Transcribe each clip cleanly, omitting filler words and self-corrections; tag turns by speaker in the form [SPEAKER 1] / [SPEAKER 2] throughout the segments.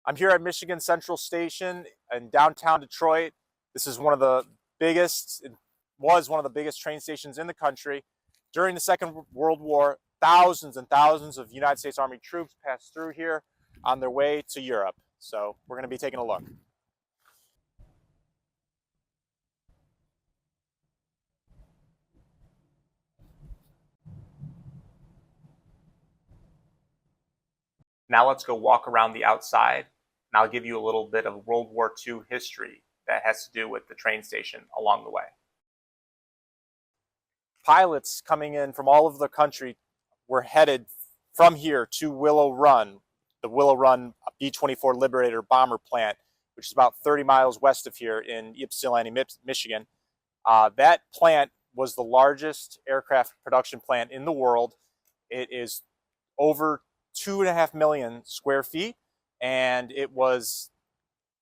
[SPEAKER 1] I'm here at Michigan Central Station in downtown Detroit. This is one of the biggest, it was one of the biggest train stations in the country. During the Second World War, thousands and thousands of United States Army troops passed through here on their way to Europe. So we're going to be taking a look. Now let's go walk around the outside, and I'll give you a little bit of World War II history that has to do with the train station along the way. Pilots coming in from all over the country were headed from here to Willow Run, the Willow Run B-24 Liberator Bomber plant, which is about 30 miles west of here in Ypsilanti, Michigan. That plant was the largest aircraft production plant in the world. It is over 2.5 million square feet, and it was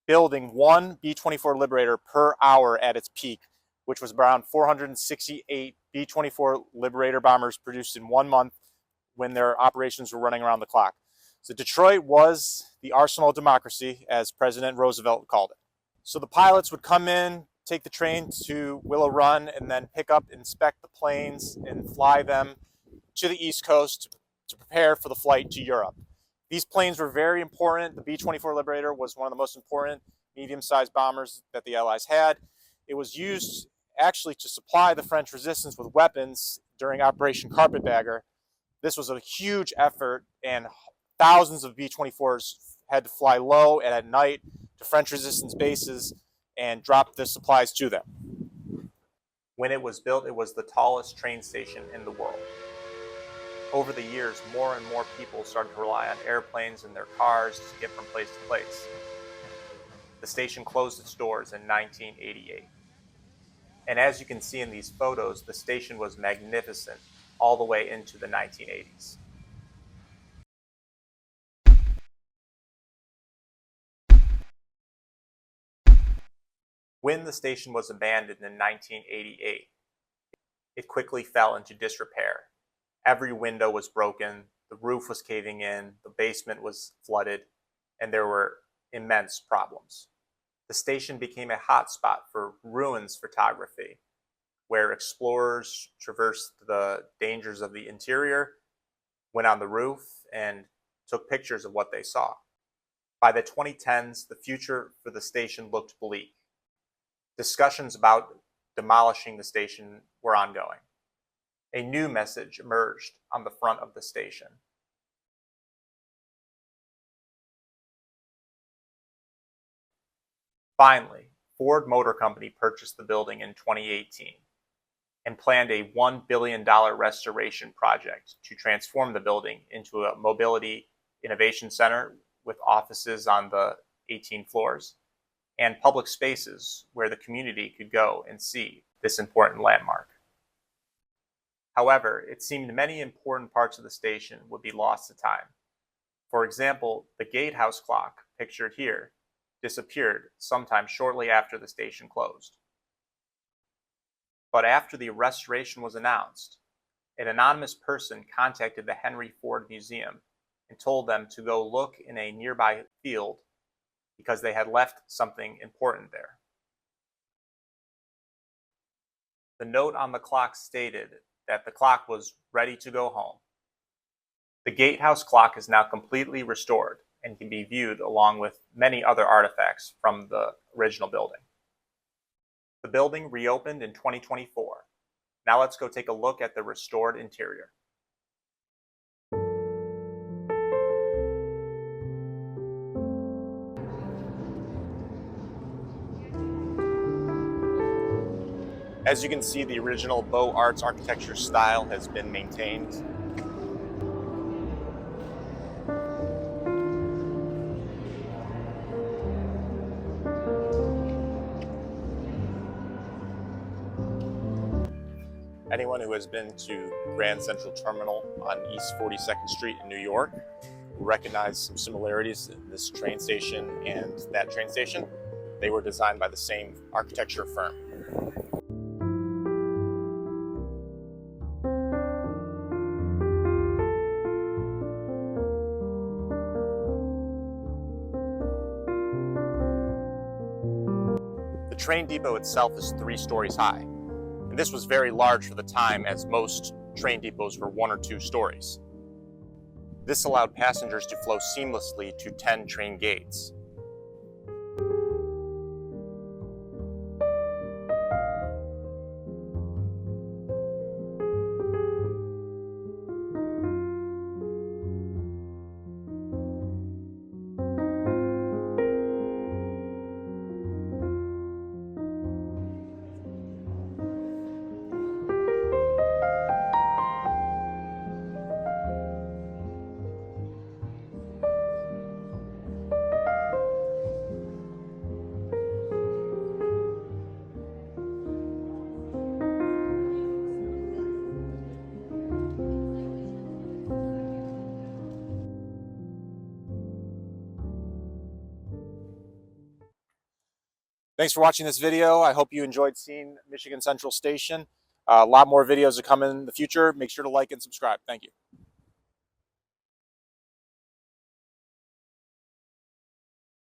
[SPEAKER 1] building one B-24 Liberator per hour at its peak, which was around 468 B-24 Liberator bombers produced in 1 month when their operations were running around the clock. So Detroit was the arsenal of democracy, as President Roosevelt called it. So the pilots would come in, take the train to Willow Run, and then pick up, inspect the planes, and fly them to the East Coast to prepare for the flight to Europe. These planes were very important. The B-24 Liberator was one of the most important medium-sized bombers that the Allies had. It was used actually to supply the French resistance with weapons during Operation Carpetbagger. This was a huge effort, and thousands of B-24s had to fly low and at night to French resistance bases and drop the supplies to them. When it was built, it was the tallest train station in the world. Over the years, more and more people started to rely on airplanes and their cars to get from place to place. The station closed its doors in 1988. And as you can see in these photos, the station was magnificent all the way into the 1980s. When the station was abandoned in 1988, it quickly fell into disrepair. Every window was broken, the roof was caving in, the basement was flooded, and there were immense problems. The station became a hotspot for ruins photography, where explorers traversed the dangers of the interior, went on the roof, and took pictures of what they saw. By the 2010s, the future for the station looked bleak. Discussions about demolishing the station were ongoing. A new message emerged on the front of the station. Finally, Ford Motor Company purchased the building in 2018 and planned a $1 billion restoration project to transform the building into a mobility innovation center with offices on the 18 floors and public spaces where the community could go and see this important landmark. However, it seemed many important parts of the station would be lost to time. For example, the gatehouse clock, pictured here, disappeared sometime shortly after the station closed. But after the restoration was announced, an anonymous person contacted the Henry Ford Museum and told them to go look in a nearby field because they had left something important there. The note on the clock stated that the clock was ready to go home. The gatehouse clock is now completely restored and can be viewed along with many other artifacts from the original building. The building reopened in 2024. Now let's go take a look at the restored interior. As you can see, the original Beaux Arts architecture style has been maintained. Anyone who has been to Grand Central Terminal on East 42nd Street in New York will recognize some similarities in this train station and that train station. They were designed by the same architecture firm. train depot itself is 3 stories high. And this was very large for the time, as most train depots were 1 or 2 stories. This allowed passengers to flow seamlessly to 10 train gates. Thanks for watching this video. I hope you enjoyed seeing Michigan Central Station. A lot more videos to come in the future. Make sure to like and subscribe. Thank you.